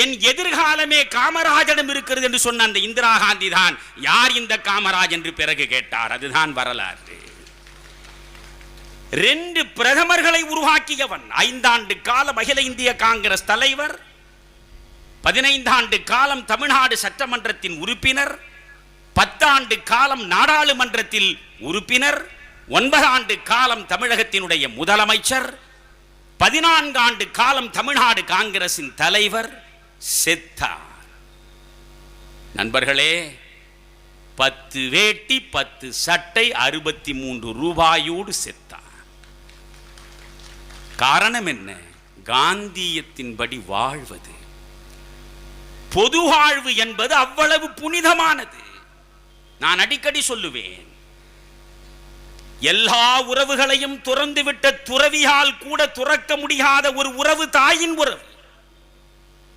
என் எதிர்காலமே காமராஜிடம் இருக்கிறது என்று சொன்ன அந்த இந்திரா காந்தி தான் யார் இந்த காமராஜ் என்று பிறகு கேட்டார். அதுதான் வரலாறு. 2 பிரதமர்களை உருவாக்கியவன். 5 ஆண்டு காலம் அகில இந்திய காங்கிரஸ் தலைவர், 15 ஆண்டு காலம் தமிழ்நாடு சட்டமன்றத்தின் உறுப்பினர், 10 ஆண்டு காலம் நாடாளுமன்றத்தில் உறுப்பினர், 9 ஆண்டு காலம் தமிழகத்தினுடைய முதலமைச்சர், 14 ஆண்டு காலம் தமிழ்நாடு காங்கிரசின் தலைவர். செத்தார். நண்பர்களே, 10 வேட்டி 10 சட்டை 63 ரூபாயோடு செத்தார். காரணம் என்ன? காந்தியத்தின்படி வாழ்வது. பொது வாழ்வு என்பது அவ்வளவு புனிதமானது. நான் அடிக்கடி சொல்லுவேன், எல்லா உறவுகளையும் துறந்துவிட்ட துறவியால் கூட துறக்க முடியாத ஒரு உறவு தாயின் உறவு.